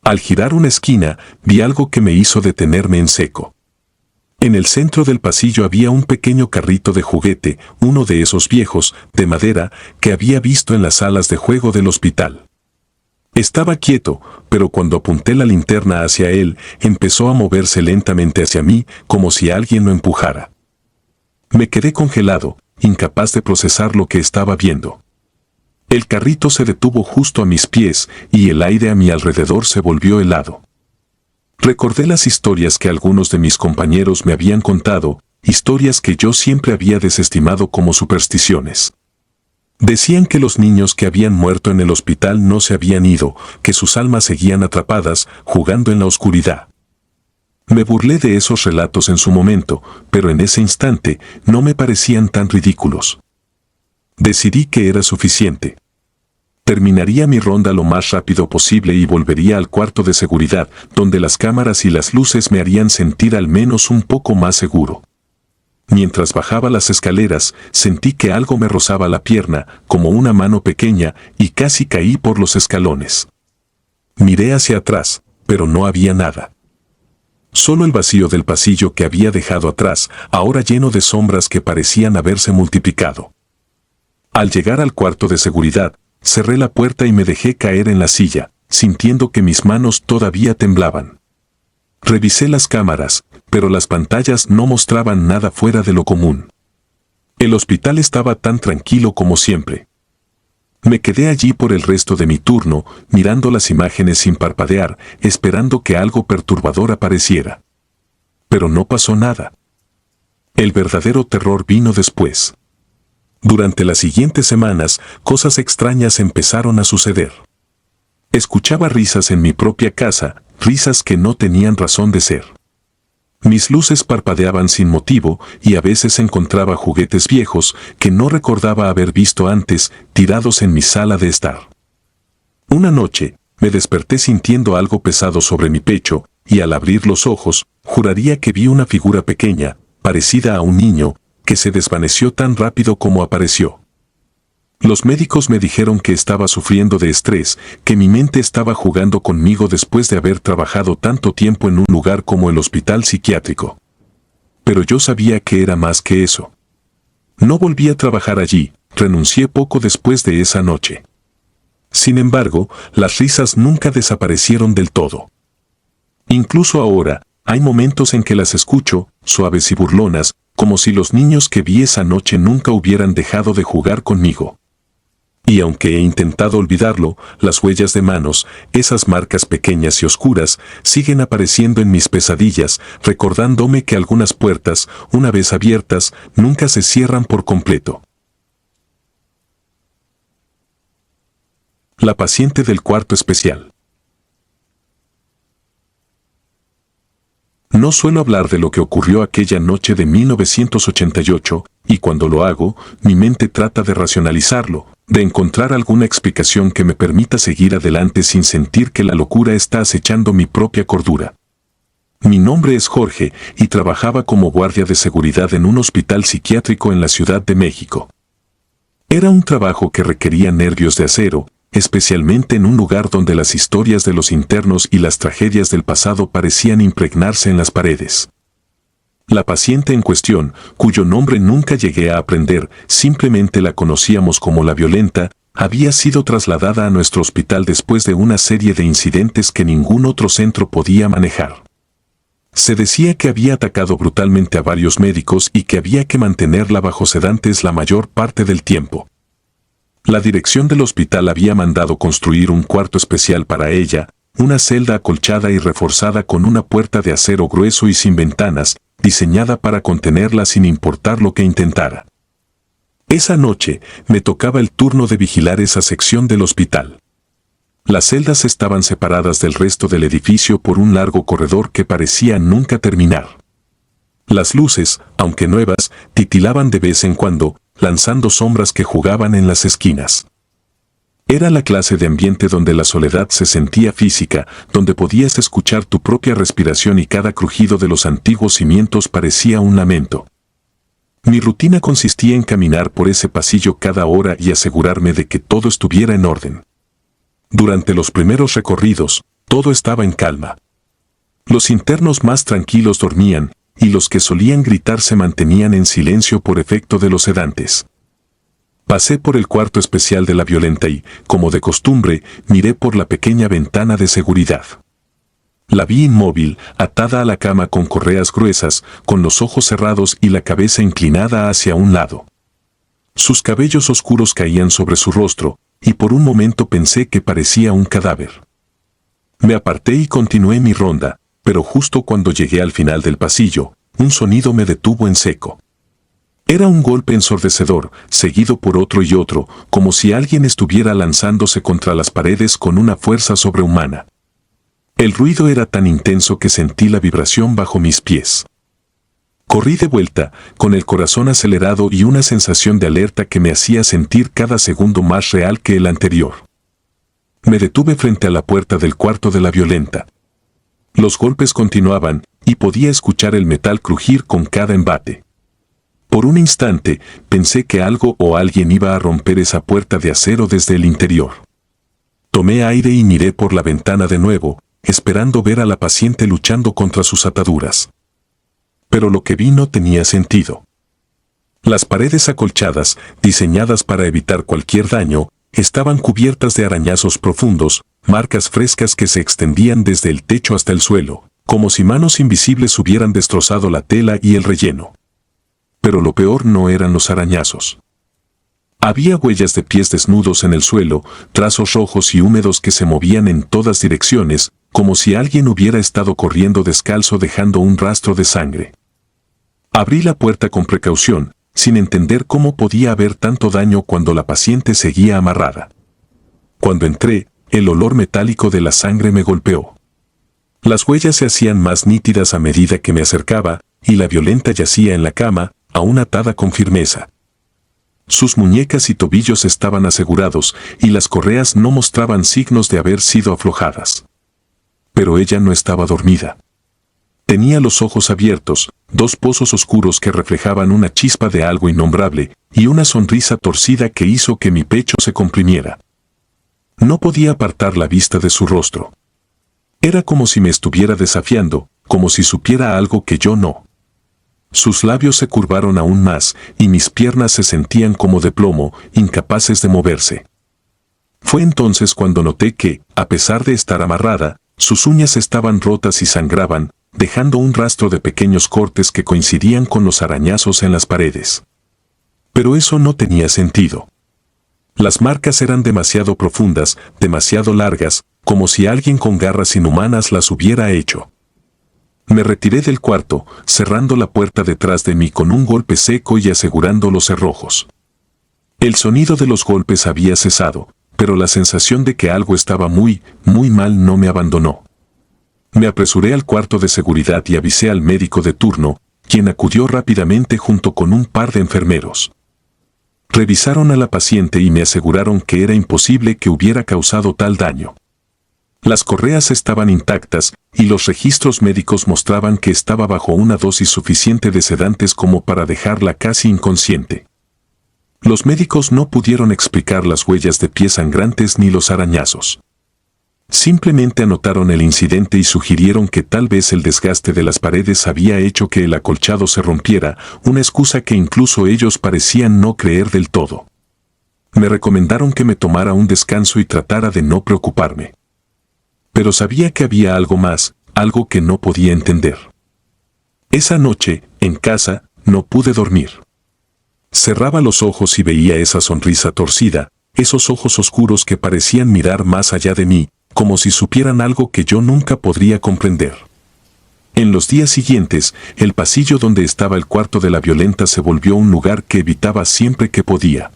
Al girar una esquina, vi algo que me hizo detenerme en seco. En el centro del pasillo había un pequeño carrito de juguete, uno de esos viejos, de madera, que había visto en las salas de juego del hospital. Estaba quieto, pero cuando apunté la linterna hacia él, empezó a moverse lentamente hacia mí, como si alguien lo empujara. Me quedé congelado, incapaz de procesar lo que estaba viendo. El carrito se detuvo justo a mis pies y el aire a mi alrededor se volvió helado. Recordé las historias que algunos de mis compañeros me habían contado, historias que yo siempre había desestimado como supersticiones. Decían que los niños que habían muerto en el hospital no se habían ido, que sus almas seguían atrapadas, jugando en la oscuridad. Me burlé de esos relatos en su momento, pero en ese instante no me parecían tan ridículos. Decidí que era suficiente. Terminaría mi ronda lo más rápido posible y volvería al cuarto de seguridad, donde las cámaras y las luces me harían sentir al menos un poco más seguro. Mientras bajaba las escaleras, sentí que algo me rozaba la pierna, como una mano pequeña, y casi caí por los escalones. Miré hacia atrás, pero no había nada. Solo el vacío del pasillo que había dejado atrás, ahora lleno de sombras que parecían haberse multiplicado. Al llegar al cuarto de seguridad, cerré la puerta y me dejé caer en la silla, sintiendo que mis manos todavía temblaban. Revisé las cámaras, pero las pantallas no mostraban nada fuera de lo común. El hospital estaba tan tranquilo como siempre. Me quedé allí por el resto de mi turno, mirando las imágenes sin parpadear, esperando que algo perturbador apareciera. Pero no pasó nada. El verdadero terror vino después. Durante las siguientes semanas, cosas extrañas empezaron a suceder. Escuchaba risas en mi propia casa, risas que no tenían razón de ser. Mis luces parpadeaban sin motivo y a veces encontraba juguetes viejos que no recordaba haber visto antes tirados en mi sala de estar. Una noche, me desperté sintiendo algo pesado sobre mi pecho y al abrir los ojos, juraría que vi una figura pequeña, parecida a un niño, que se desvaneció tan rápido como apareció. Los médicos me dijeron que estaba sufriendo de estrés, que mi mente estaba jugando conmigo después de haber trabajado tanto tiempo en un lugar como el hospital psiquiátrico. Pero yo sabía que era más que eso. No volví a trabajar allí, renuncié poco después de esa noche. Sin embargo, las risas nunca desaparecieron del todo. Incluso ahora, hay momentos en que las escucho, suaves y burlonas, como si los niños que vi esa noche nunca hubieran dejado de jugar conmigo. Y aunque he intentado olvidarlo, las huellas de manos, esas marcas pequeñas y oscuras, siguen apareciendo en mis pesadillas, recordándome que algunas puertas, una vez abiertas, nunca se cierran por completo. La paciente del cuarto especial. No suelo hablar de lo que ocurrió aquella noche de 1988, y cuando lo hago, mi mente trata de racionalizarlo, de encontrar alguna explicación que me permita seguir adelante sin sentir que la locura está acechando mi propia cordura. Mi nombre es Jorge y trabajaba como guardia de seguridad en un hospital psiquiátrico en la Ciudad de México. Era un trabajo que requería nervios de acero, especialmente en un lugar donde las historias de los internos y las tragedias del pasado parecían impregnarse en las paredes. La paciente en cuestión, cuyo nombre nunca llegué a aprender, simplemente la conocíamos como la Violenta, había sido trasladada a nuestro hospital después de una serie de incidentes que ningún otro centro podía manejar. Se decía que había atacado brutalmente a varios médicos y que había que mantenerla bajo sedantes la mayor parte del tiempo. La dirección del hospital había mandado construir un cuarto especial para ella, una celda acolchada y reforzada con una puerta de acero grueso y sin ventanas, diseñada para contenerla sin importar lo que intentara. Esa noche me tocaba el turno de vigilar esa sección del hospital. Las celdas estaban separadas del resto del edificio por un largo corredor que parecía nunca terminar. Las luces, aunque nuevas, titilaban de vez en cuando, lanzando sombras que jugaban en las esquinas. Era la clase de ambiente donde la soledad se sentía física, donde podías escuchar tu propia respiración y cada crujido de los antiguos cimientos parecía un lamento. Mi rutina consistía en caminar por ese pasillo cada hora y asegurarme de que todo estuviera en orden. Durante los primeros recorridos, todo estaba en calma. Los internos más tranquilos dormían, y los que solían gritar se mantenían en silencio por efecto de los sedantes. Pasé por el cuarto especial de la Violenta y, como de costumbre, miré por la pequeña ventana de seguridad. La vi inmóvil, atada a la cama con correas gruesas, con los ojos cerrados y la cabeza inclinada hacia un lado. Sus cabellos oscuros caían sobre su rostro, y por un momento pensé que parecía un cadáver. Me aparté y continué mi ronda, pero justo cuando llegué al final del pasillo, un sonido me detuvo en seco. Era un golpe ensordecedor, seguido por otro y otro, como si alguien estuviera lanzándose contra las paredes con una fuerza sobrehumana. El ruido era tan intenso que sentí la vibración bajo mis pies. Corrí de vuelta, con el corazón acelerado y una sensación de alerta que me hacía sentir cada segundo más real que el anterior. Me detuve frente a la puerta del cuarto de la Violenta. Los golpes continuaban, y podía escuchar el metal crujir con cada embate. Por un instante, pensé que algo o alguien iba a romper esa puerta de acero desde el interior. Tomé aire y miré por la ventana de nuevo, esperando ver a la paciente luchando contra sus ataduras. Pero lo que vi no tenía sentido. Las paredes acolchadas, diseñadas para evitar cualquier daño, estaban cubiertas de arañazos profundos, marcas frescas que se extendían desde el techo hasta el suelo, como si manos invisibles hubieran destrozado la tela y el relleno. Pero lo peor no eran los arañazos. Había huellas de pies desnudos en el suelo, trazos rojos y húmedos que se movían en todas direcciones, como si alguien hubiera estado corriendo descalzo dejando un rastro de sangre. Abrí la puerta con precaución, sin entender cómo podía haber tanto daño cuando la paciente seguía amarrada. Cuando entré, el olor metálico de la sangre me golpeó. Las huellas se hacían más nítidas a medida que me acercaba, y la Violenta yacía en la cama, aún atada con firmeza. Sus muñecas y tobillos estaban asegurados, y las correas no mostraban signos de haber sido aflojadas. Pero ella no estaba dormida. Tenía los ojos abiertos, dos pozos oscuros que reflejaban una chispa de algo innombrable, y una sonrisa torcida que hizo que mi pecho se comprimiera. No podía apartar la vista de su rostro. Era como si me estuviera desafiando, como si supiera algo que yo no. Sus labios se curvaron aún más, y mis piernas se sentían como de plomo, incapaces de moverse. Fue entonces cuando noté que, a pesar de estar amarrada, sus uñas estaban rotas y sangraban, dejando un rastro de pequeños cortes que coincidían con los arañazos en las paredes. Pero eso no tenía sentido. Las marcas eran demasiado profundas, demasiado largas, como si alguien con garras inhumanas las hubiera hecho. Me retiré del cuarto, cerrando la puerta detrás de mí con un golpe seco y asegurando los cerrojos. El sonido de los golpes había cesado, pero la sensación de que algo estaba muy mal no me abandonó. Me apresuré al cuarto de seguridad y avisé al médico de turno, quien acudió rápidamente junto con un par de enfermeros. Revisaron a la paciente y me aseguraron que era imposible que hubiera causado tal daño. Las correas estaban intactas, y los registros médicos mostraban que estaba bajo una dosis suficiente de sedantes como para dejarla casi inconsciente. Los médicos no pudieron explicar las huellas de pies sangrantes ni los arañazos. Simplemente anotaron el incidente y sugirieron que tal vez el desgaste de las paredes había hecho que el acolchado se rompiera, una excusa que incluso ellos parecían no creer del todo. Me recomendaron que me tomara un descanso y tratara de no preocuparme. Pero sabía que había algo más, algo que no podía entender. Esa noche, en casa, no pude dormir. Cerraba los ojos y veía esa sonrisa torcida, esos ojos oscuros que parecían mirar más allá de mí, como si supieran algo que yo nunca podría comprender. En los días siguientes, el pasillo donde estaba el cuarto de la Violenta se volvió un lugar que evitaba siempre que podía.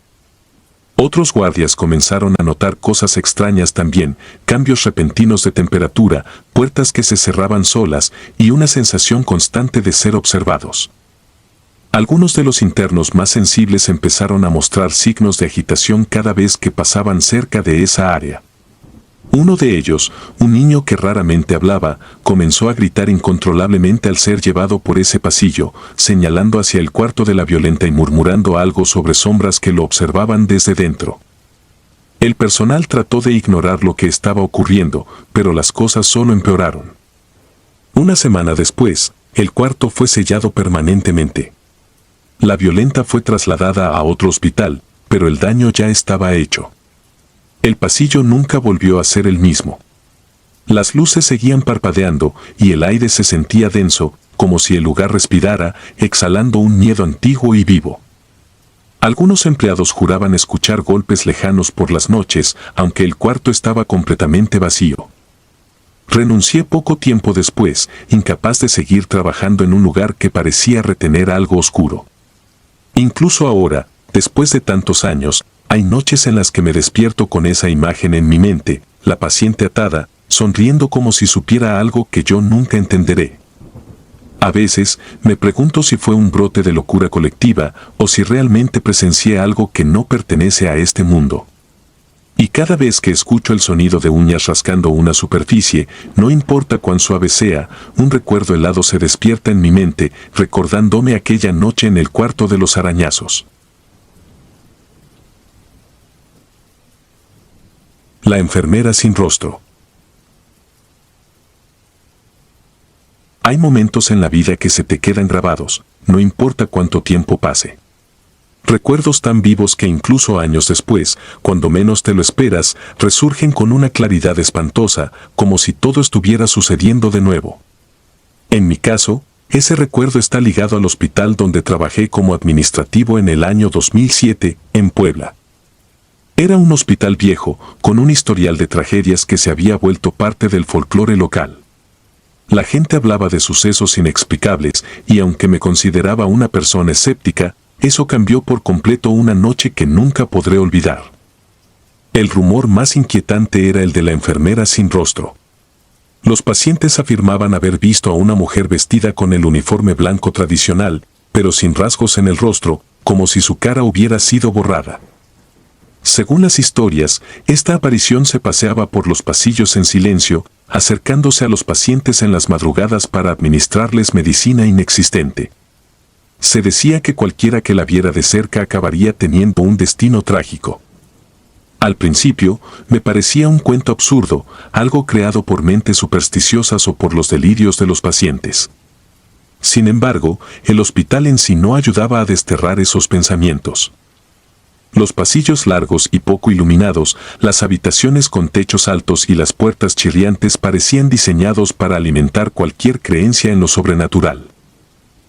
Otros guardias comenzaron a notar cosas extrañas también, cambios repentinos de temperatura, puertas que se cerraban solas y una sensación constante de ser observados. Algunos de los internos más sensibles empezaron a mostrar signos de agitación cada vez que pasaban cerca de esa área. Uno de ellos, un niño que raramente hablaba, comenzó a gritar incontrolablemente al ser llevado por ese pasillo, señalando hacia el cuarto de la Violenta y murmurando algo sobre sombras que lo observaban desde dentro. El personal trató de ignorar lo que estaba ocurriendo, pero las cosas solo empeoraron. Una semana después, el cuarto fue sellado permanentemente. La Violenta fue trasladada a otro hospital, pero el daño ya estaba hecho. El pasillo nunca volvió a ser el mismo. Las luces seguían parpadeando y el aire se sentía denso, como si el lugar respirara, exhalando un miedo antiguo y vivo. Algunos empleados juraban escuchar golpes lejanos por las noches, aunque el cuarto estaba completamente vacío. Renuncié poco tiempo después, incapaz de seguir trabajando en un lugar que parecía retener algo oscuro. Incluso ahora, después de tantos años, hay noches en las que me despierto con esa imagen en mi mente, la paciente atada, sonriendo como si supiera algo que yo nunca entenderé. A veces, me pregunto si fue un brote de locura colectiva o si realmente presencié algo que no pertenece a este mundo. Y cada vez que escucho el sonido de uñas rascando una superficie, no importa cuán suave sea, un recuerdo helado se despierta en mi mente, recordándome aquella noche en el cuarto de los arañazos. La enfermera sin rostro. Hay momentos en la vida que se te quedan grabados, no importa cuánto tiempo pase. Recuerdos tan vivos que incluso años después, cuando menos te lo esperas, resurgen con una claridad espantosa, como si todo estuviera sucediendo de nuevo. En mi caso, ese recuerdo está ligado al hospital donde trabajé como administrativo en el año 2007, en Puebla. Era un hospital viejo, con un historial de tragedias que se había vuelto parte del folclore local. La gente hablaba de sucesos inexplicables, y aunque me consideraba una persona escéptica, eso cambió por completo una noche que nunca podré olvidar. El rumor más inquietante era el de la enfermera sin rostro. Los pacientes afirmaban haber visto a una mujer vestida con el uniforme blanco tradicional, pero sin rasgos en el rostro, como si su cara hubiera sido borrada. Según las historias, esta aparición se paseaba por los pasillos en silencio, acercándose a los pacientes en las madrugadas para administrarles medicina inexistente. Se decía que cualquiera que la viera de cerca acabaría teniendo un destino trágico. Al principio, me parecía un cuento absurdo, algo creado por mentes supersticiosas o por los delirios de los pacientes. Sin embargo, el hospital en sí no ayudaba a desterrar esos pensamientos. Los pasillos largos y poco iluminados, las habitaciones con techos altos y las puertas chirriantes parecían diseñados para alimentar cualquier creencia en lo sobrenatural.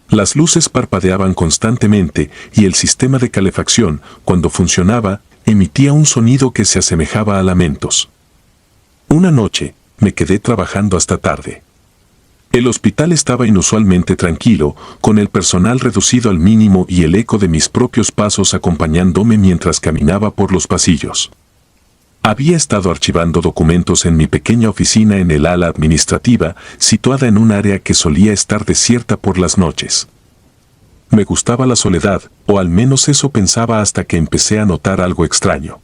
Las luces parpadeaban constantemente y el sistema de calefacción, cuando funcionaba, emitía un sonido que se asemejaba a lamentos. Una noche, me quedé trabajando hasta tarde. El hospital estaba inusualmente tranquilo, con el personal reducido al mínimo y el eco de mis propios pasos acompañándome mientras caminaba por los pasillos. Había estado archivando documentos en mi pequeña oficina en el ala administrativa, situada en un área que solía estar desierta por las noches. Me gustaba la soledad, o al menos eso pensaba hasta que empecé a notar algo extraño.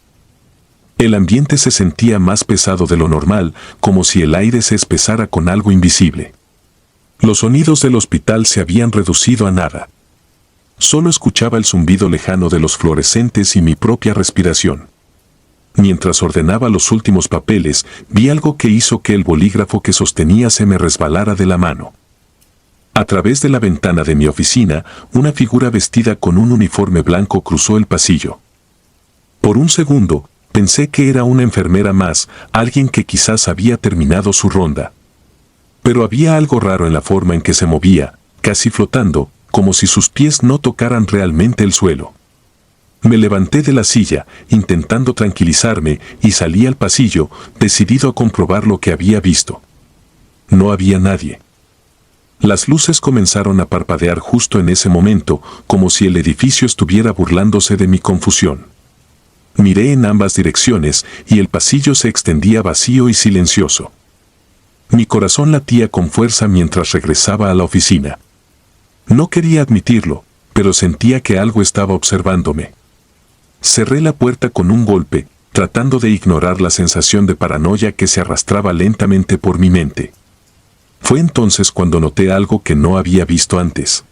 El ambiente se sentía más pesado de lo normal, como si el aire se espesara con algo invisible. Los sonidos del hospital se habían reducido a nada. Solo escuchaba el zumbido lejano de los fluorescentes y mi propia respiración. Mientras ordenaba los últimos papeles, vi algo que hizo que el bolígrafo que sostenía se me resbalara de la mano. A través de la ventana de mi oficina, una figura vestida con un uniforme blanco cruzó el pasillo. Por un segundo, pensé que era una enfermera más, alguien que quizás había terminado su ronda. Pero había algo raro en la forma en que se movía, casi flotando, como si sus pies no tocaran realmente el suelo. Me levanté de la silla, intentando tranquilizarme, y salí al pasillo, decidido a comprobar lo que había visto. No había nadie. Las luces comenzaron a parpadear justo en ese momento, como si el edificio estuviera burlándose de mi confusión. Miré en ambas direcciones, y el pasillo se extendía vacío y silencioso. Mi corazón latía con fuerza mientras regresaba a la oficina. No quería admitirlo, pero sentía que algo estaba observándome. Cerré la puerta con un golpe, tratando de ignorar la sensación de paranoia que se arrastraba lentamente por mi mente. Fue entonces cuando noté algo que no había visto antes.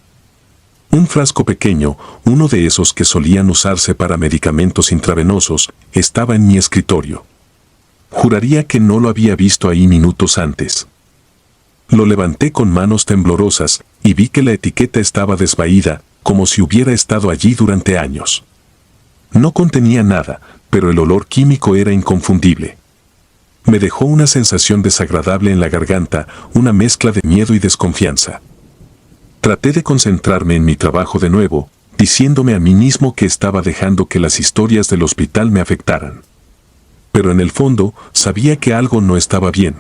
Un frasco pequeño, uno de esos que solían usarse para medicamentos intravenosos, estaba en mi escritorio. Juraría que no lo había visto ahí minutos antes. Lo levanté con manos temblorosas y vi que la etiqueta estaba desvaída, como si hubiera estado allí durante años. No contenía nada, pero el olor químico era inconfundible. Me dejó una sensación desagradable en la garganta, una mezcla de miedo y desconfianza. Traté de concentrarme en mi trabajo de nuevo, diciéndome a mí mismo que estaba dejando que las historias del hospital me afectaran. Pero en el fondo, sabía que algo no estaba bien.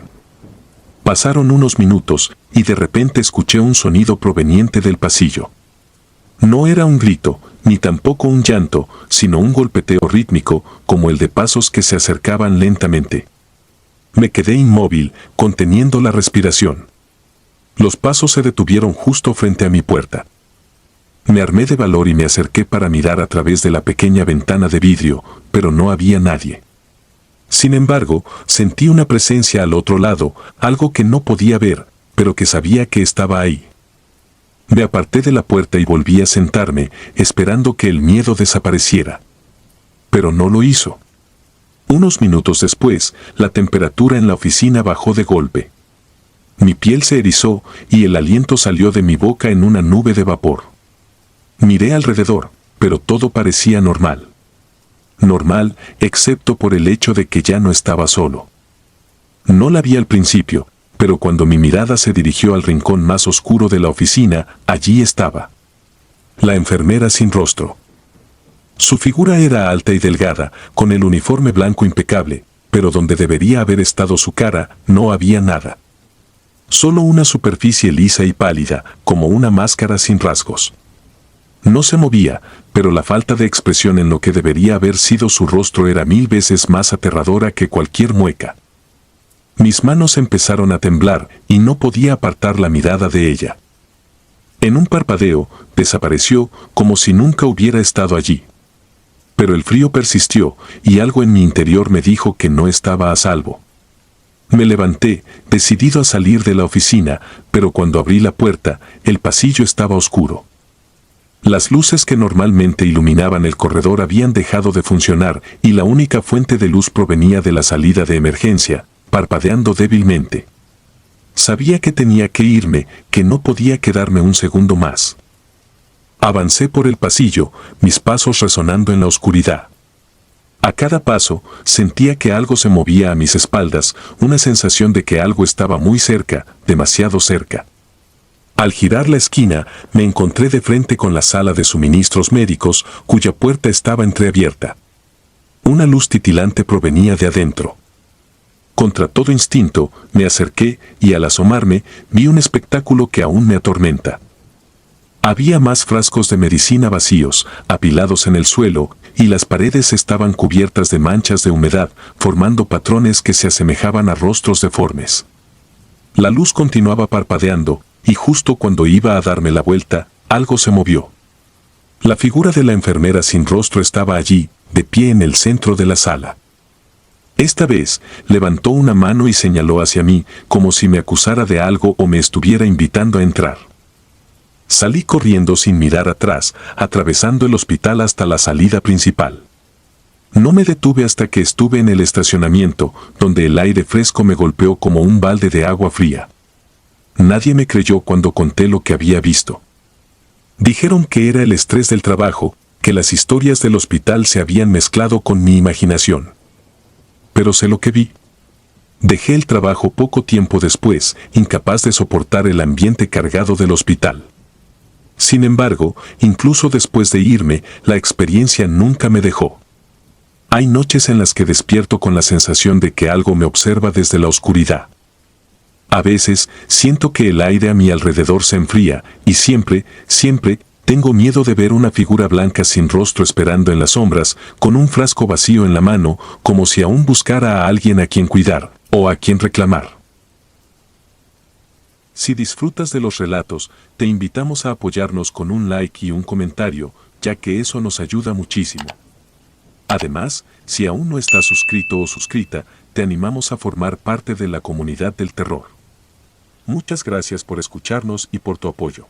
Pasaron unos minutos, y de repente escuché un sonido proveniente del pasillo. No era un grito, ni tampoco un llanto, sino un golpeteo rítmico, como el de pasos que se acercaban lentamente. Me quedé inmóvil, conteniendo la respiración. Los pasos se detuvieron justo frente a mi puerta. Me armé de valor y me acerqué para mirar a través de la pequeña ventana de vidrio, pero no había nadie. Sin embargo, sentí una presencia al otro lado, algo que no podía ver, pero que sabía que estaba ahí. Me aparté de la puerta y volví a sentarme, esperando que el miedo desapareciera. Pero no lo hizo. Unos minutos después, la temperatura en la oficina bajó de golpe. Mi piel se erizó y el aliento salió de mi boca en una nube de vapor. Miré alrededor, pero todo parecía normal. Normal, excepto por el hecho de que ya no estaba solo. No la vi al principio, pero cuando mi mirada se dirigió al rincón más oscuro de la oficina, allí estaba. La enfermera sin rostro. Su figura era alta y delgada, con el uniforme blanco impecable, pero donde debería haber estado su cara, no había nada. Solo una superficie lisa y pálida, como una máscara sin rasgos. No se movía, pero la falta de expresión en lo que debería haber sido su rostro era 1000 veces más aterradora que cualquier mueca. Mis manos empezaron a temblar y no podía apartar la mirada de ella. En un parpadeo, desapareció como si nunca hubiera estado allí. Pero el frío persistió y algo en mi interior me dijo que no estaba a salvo. Me levanté, decidido a salir de la oficina, pero cuando abrí la puerta, el pasillo estaba oscuro. Las luces que normalmente iluminaban el corredor habían dejado de funcionar y la única fuente de luz provenía de la salida de emergencia, parpadeando débilmente. Sabía que tenía que irme, que no podía quedarme un segundo más. Avancé por el pasillo, mis pasos resonando en la oscuridad. A cada paso, sentía que algo se movía a mis espaldas, una sensación de que algo estaba muy cerca, demasiado cerca. Al girar la esquina, me encontré de frente con la sala de suministros médicos, cuya puerta estaba entreabierta. Una luz titilante provenía de adentro. Contra todo instinto, me acerqué y al asomarme, vi un espectáculo que aún me atormenta. Había más frascos de medicina vacíos, apilados en el suelo, y las paredes estaban cubiertas de manchas de humedad, formando patrones que se asemejaban a rostros deformes. La luz continuaba parpadeando, y justo cuando iba a darme la vuelta, algo se movió. La figura de la enfermera sin rostro estaba allí, de pie en el centro de la sala. Esta vez, levantó una mano y señaló hacia mí, como si me acusara de algo o me estuviera invitando a entrar. Salí corriendo sin mirar atrás, atravesando el hospital hasta la salida principal. No me detuve hasta que estuve en el estacionamiento, donde el aire fresco me golpeó como un balde de agua fría. Nadie me creyó cuando conté lo que había visto. Dijeron que era el estrés del trabajo, que las historias del hospital se habían mezclado con mi imaginación. Pero sé lo que vi. Dejé el trabajo poco tiempo después, incapaz de soportar el ambiente cargado del hospital. Sin embargo, incluso después de irme, la experiencia nunca me dejó. Hay noches en las que despierto con la sensación de que algo me observa desde la oscuridad. A veces, siento que el aire a mi alrededor se enfría, y siempre, tengo miedo de ver una figura blanca sin rostro esperando en las sombras, con un frasco vacío en la mano, como si aún buscara a alguien a quien cuidar, o a quien reclamar. Si disfrutas de los relatos, te invitamos a apoyarnos con un like y un comentario, ya que eso nos ayuda muchísimo. Además, si aún no estás suscrito o suscrita, te animamos a formar parte de la comunidad del terror. Muchas gracias por escucharnos y por tu apoyo.